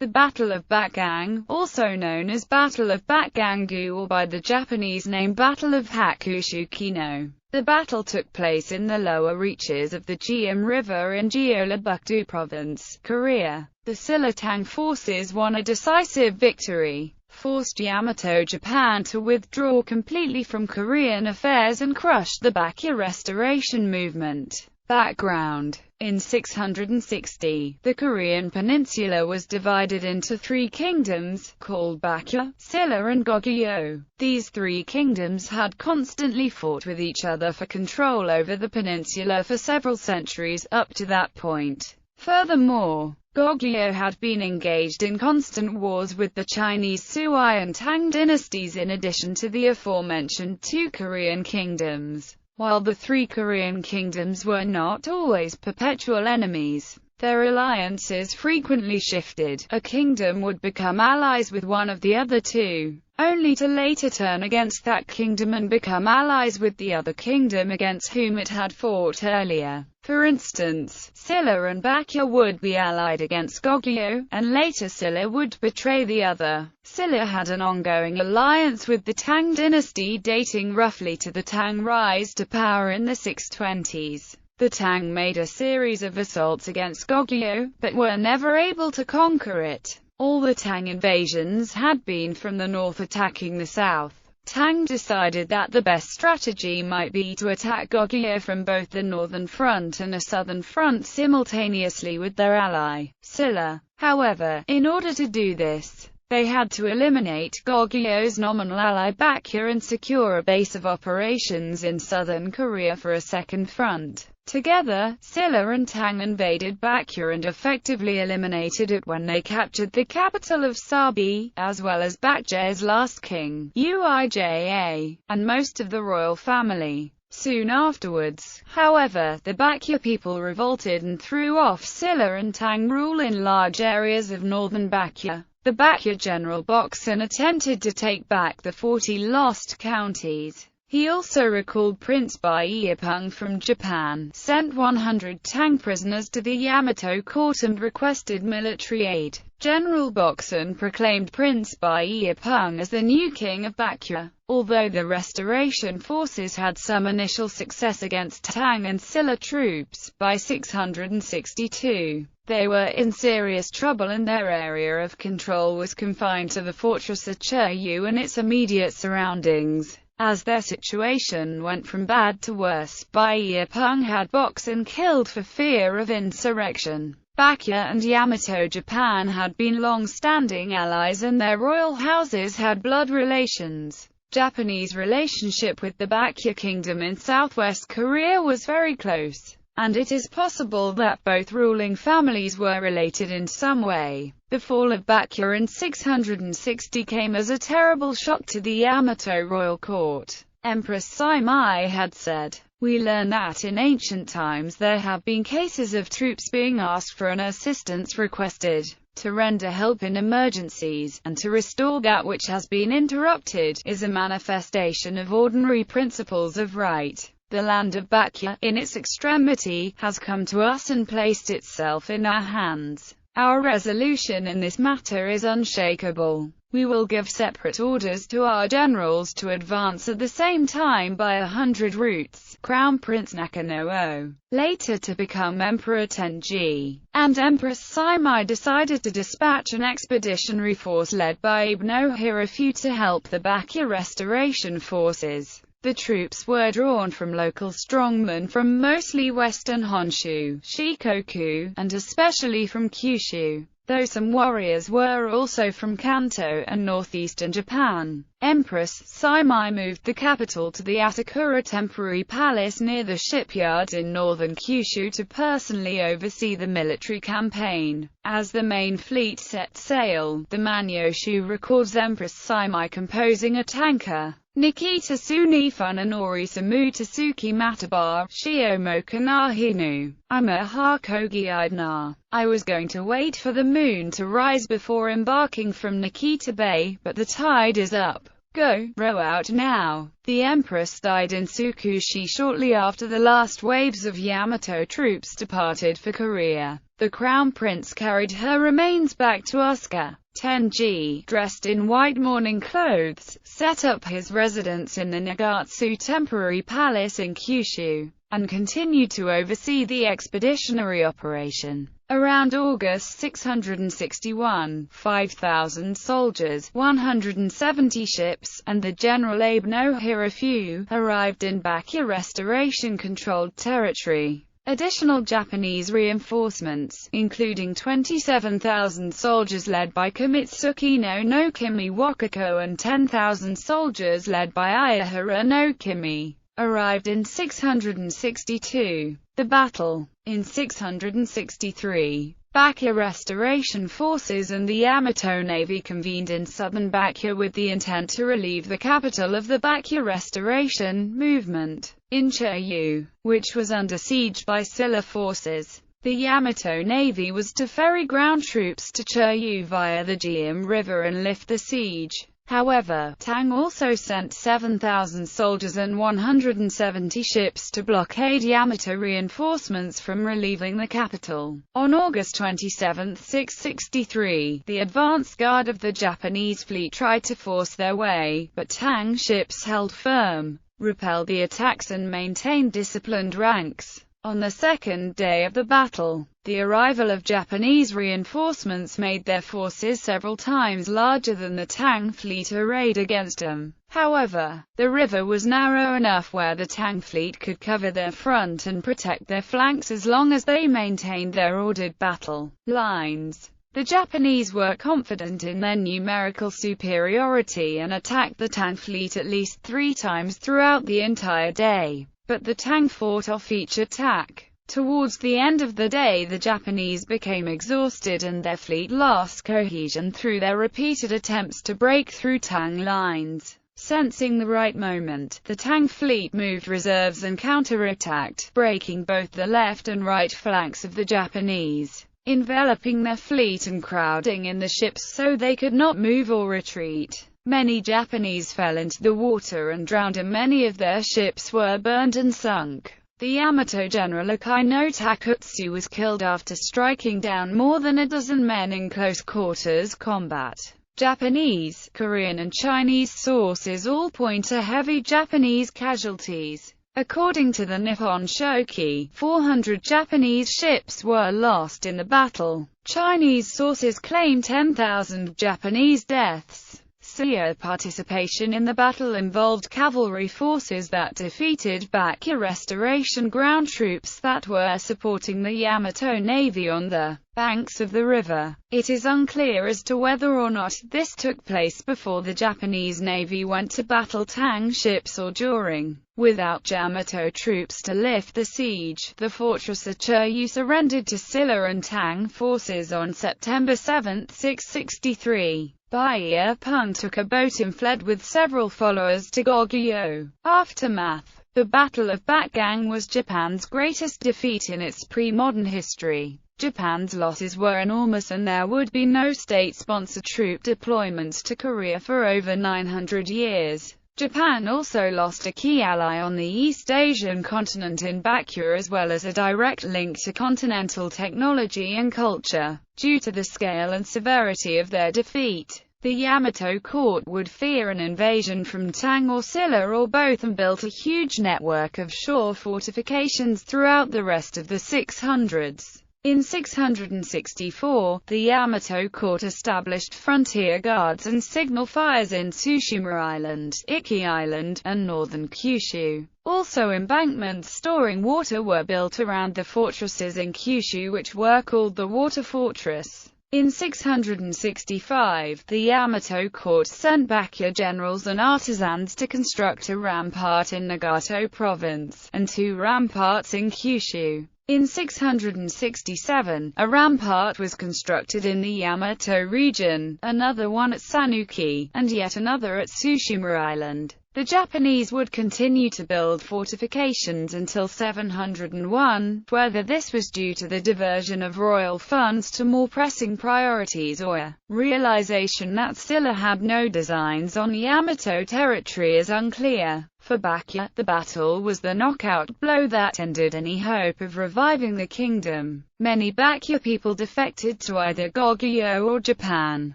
The Battle of Baekgang, also known as Battle of Baekgang-gu or by the Japanese name Battle of Hakusukinoe. The battle took place in the lower reaches of the Jiam River in Jeollabuk-do Province, Korea. The Silla Tang forces won a decisive victory, forced Yamato Japan to withdraw completely from Korean affairs and crushed the Baqia restoration movement. Background: in 660, the Korean peninsula was divided into three kingdoms, called Baqia, Silla and Goguryeo. These three kingdoms had constantly fought with each other for control over the peninsula for several centuries up to that point. Furthermore, Goguryeo had been engaged in constant wars with the Chinese Sui and Tang dynasties in addition to the aforementioned two Korean kingdoms. While the three Korean kingdoms were not always perpetual enemies, their alliances frequently shifted. A kingdom would become allies with one of the other two, only to later turn against that kingdom and become allies with the other kingdom against whom it had fought earlier. For instance, Silla and Baqia would be allied against Goguryeo, and later Silla would betray the other. Silla had an ongoing alliance with the Tang dynasty dating roughly to the Tang rise to power in the 620s. The Tang made a series of assaults against Goguryeo, but were never able to conquer it. All the Tang invasions had been from the north attacking the south. Tang decided that the best strategy might be to attack Goguryeo from both the northern front and a southern front simultaneously with their ally, Silla. However, in order to do this, they had to eliminate Goguryeo nominal ally Baqia and secure a base of operations in southern Korea for a second front. Together, Silla and Tang invaded Baqia and effectively eliminated it when they captured the capital of Sabi, as well as Baekje's last king, Uija, and most of the royal family. Soon afterwards, however, the Baqia people revolted and threw off Silla and Tang rule in large areas of northern Baqia. The Baqia general Baekje attempted to take back the 40 lost counties. He also recalled Prince Baekje from Japan, sent 100 Tang prisoners to the Yamato court and requested military aid. General Baekje proclaimed Prince Baekje as the new king of Baqia. Although the restoration forces had some initial success against Tang and Silla troops, by 662, they were in serious trouble and their area of control was confined to the fortress of Cheyu and its immediate surroundings. As their situation went from bad to worse, Baekje had Baekje killed for fear of insurrection. Baqia and Yamato Japan had been long-standing allies and their royal houses had blood relations. Japanese relationship with the Baqia kingdom in southwest Korea was very close, and it is possible that both ruling families were related in some way. The fall of Baqia in 660 came as a terrible shock to the Yamato royal court. Empress Saimai had said, "We learn that in ancient times there have been cases of troops being asked for an assistance requested, to render help in emergencies, and to restore that which has been interrupted, is a manifestation of ordinary principles of right. The land of Baqia, in its extremity, has come to us and placed itself in our hands. Our resolution in this matter is unshakable. We will give separate orders to our generals to advance at the same time by 100 routes." Crown Prince Nakano, later to become Emperor Tenji, and Empress Saimai decided to dispatch an expeditionary force led by Ibno Hirafu to help the Baqia restoration forces. The troops were drawn from local strongmen from mostly western Honshu, Shikoku, and especially from Kyushu, though some warriors were also from Kanto and northeastern Japan. Empress Saimai moved the capital to the Atakura temporary palace near the shipyards in northern Kyushu to personally oversee the military campaign. As the main fleet set sail, the Manyoshu records Empress Saimai composing a tanka. Nikita Sunifun and Orisamu Tasuki Mataba, Shiomoka Nahinu. I'm a Hakogi Idna. I was going to wait for the moon to rise before embarking from Nikita Bay, but the tide is up. Go, row out now. The empress died in Tsukushi shortly after the last waves of Yamato troops departed for Korea. The crown prince carried her remains back to Asuka. Tenji, dressed in white mourning clothes, set up his residence in the Nagatsu temporary palace in Kyushu, and continued to oversee the expeditionary operation. Around August 661, 5,000 soldiers, 170 ships, and the General Abe no Hirafu arrived in Baqia restoration-controlled territory. Additional Japanese reinforcements, including 27,000 soldiers led by Kamitsuki no Kimi Wakako and 10,000 soldiers led by Ayahara no Kimi, arrived in 662. The battle. In 663, Baqia restoration forces and the Yamato Navy convened in southern Baqia with the intent to relieve the capital of the Baqia restoration movement, in Cheryu, which was under siege by Silla forces. The Yamato Navy was to ferry ground troops to Cheryu via the Jiam River and lift the siege. However, Tang also sent 7,000 soldiers and 170 ships to blockade Yamato reinforcements from relieving the capital. On August 27, 663, the advance guard of the Japanese fleet tried to force their way, but Tang ships held firm, repelled the attacks and maintained disciplined ranks. On the second day of the battle, the arrival of Japanese reinforcements made their forces several times larger than the Tang fleet arrayed against them. However, the river was narrow enough where the Tang fleet could cover their front and protect their flanks as long as they maintained their ordered battle lines. The Japanese were confident in their numerical superiority and attacked the Tang fleet at least 3 times throughout the entire day. But the Tang fought off each attack. Towards the end of the day, the Japanese became exhausted and their fleet lost cohesion through their repeated attempts to break through Tang lines. Sensing the right moment, the Tang fleet moved reserves and counterattacked, breaking both the left and right flanks of the Japanese, enveloping their fleet and crowding in the ships so they could not move or retreat. Many Japanese fell into the water and drowned and many of their ships were burned and sunk. The Yamato general Akai no Takutsu was killed after striking down more than a dozen men in close quarters combat. Japanese, Korean and Chinese sources all point to heavy Japanese casualties. According to the Nippon Shoki, 400 Japanese ships were lost in the battle. Chinese sources claim 10,000 Japanese deaths. Silla participation in the battle involved cavalry forces that defeated Baqia restoration ground troops that were supporting the Yamato Navy on the banks of the river. It is unclear as to whether or not this took place before the Japanese Navy went to battle Tang ships or during. Without Yamato troops to lift the siege, the fortress of Cheryu surrendered to Silla and Tang forces on September 7, 663. Baqia Pung took a boat and fled with several followers to Goguryeo. Aftermath. The Battle of Baekgang was Japan's greatest defeat in its pre-modern history. Japan's losses were enormous and there would be no state-sponsored troop deployments to Korea for over 900 years. Japan also lost a key ally on the East Asian continent in Baqia as well as a direct link to continental technology and culture. Due to the scale and severity of their defeat, the Yamato court would fear an invasion from Tang or Silla or both and built a huge network of shore fortifications throughout the rest of the 600s. In 664, the Yamato court established frontier guards and signal fires in Tsushima Island, Iki Island, and northern Kyushu. Also embankments storing water were built around the fortresses in Kyushu which were called the Water Fortress. In 665, the Yamato court sent Baqia generals and artisans to construct a rampart in Nagato province, and 2 ramparts in Kyushu. In 667, a rampart was constructed in the Yamato region, another one at Sanuki, and yet another at Tsushima Island. The Japanese would continue to build fortifications until 701, whether this was due to the diversion of royal funds to more pressing priorities or a realization that Silla had no designs on Yamato territory is unclear. For Baqia, the battle was the knockout blow that ended any hope of reviving the kingdom. Many Baqia people defected to either Goguryeo or Japan.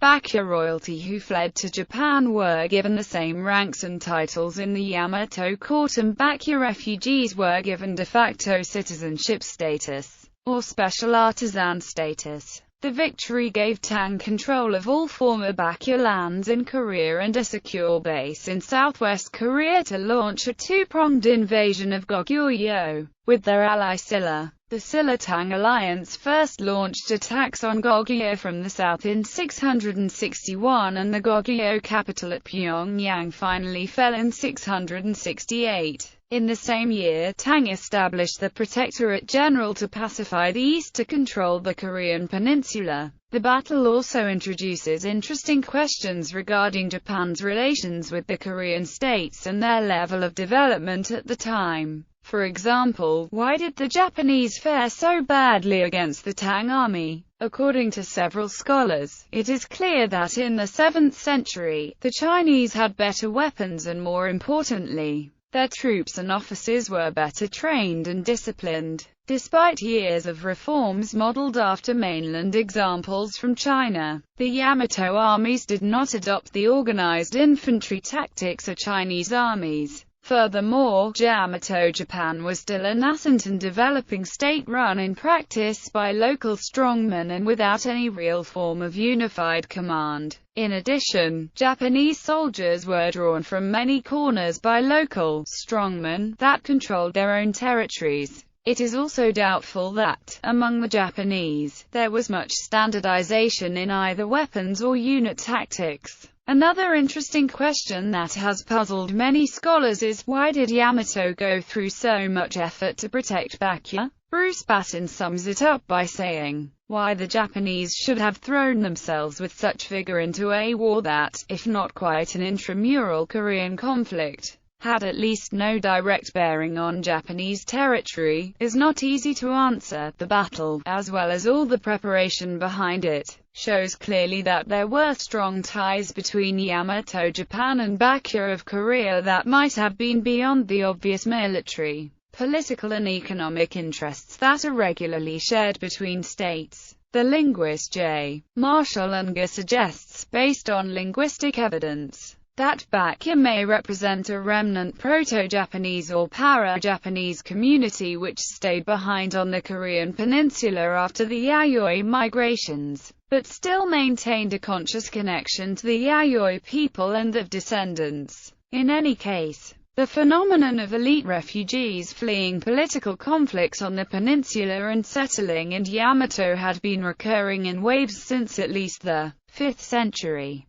Baqia royalty who fled to Japan were given the same ranks and titles in the Yamato court, and Baqia refugees were given de facto citizenship status, or special artisan status. The victory gave Tang control of all former Baqia lands in Korea and a secure base in southwest Korea to launch a two-pronged invasion of Goguryeo. With their ally Silla, the Silla-Tang alliance first launched attacks on Goguryeo from the south in 661, and the Goguryeo capital at Pyongyang finally fell in 668. In the same year, Tang established the Protectorate General to pacify the east to control the Korean peninsula. The battle also introduces interesting questions regarding Japan's relations with the Korean states and their level of development at the time. For example, why did the Japanese fare so badly against the Tang army? According to several scholars, it is clear that in the 7th century, the Chinese had better weapons and, more importantly, their troops and officers were better trained and disciplined. Despite years of reforms modeled after mainland examples from China, the Yamato armies did not adopt the organized infantry tactics of Chinese armies. Furthermore, Yamato Japan was still a nascent and developing state run in practice by local strongmen and without any real form of unified command. In addition, Japanese soldiers were drawn from many corners by local strongmen that controlled their own territories. It is also doubtful that, among the Japanese, there was much standardization in either weapons or unit tactics. Another interesting question that has puzzled many scholars is, why did Yamato go through so much effort to protect Baqia? Bruce Batten sums it up by saying, why the Japanese should have thrown themselves with such vigor into a war that, if not quite an intramural Korean conflict, had at least no direct bearing on Japanese territory, is not easy to answer. The battle, as well as all the preparation behind it, shows clearly that there were strong ties between Yamato Japan and Baqia of Korea that might have been beyond the obvious military, political and economic interests that are regularly shared between states. The linguist J. Marshall Unger suggests, based on linguistic evidence, that Baqia may represent a remnant Proto-Japanese or Para-Japanese community which stayed behind on the Korean peninsula after the Yayoi migrations, but still maintained a conscious connection to the Yayoi people and their descendants. In any case, the phenomenon of elite refugees fleeing political conflicts on the peninsula and settling in Yamato had been recurring in waves since at least the 5th century.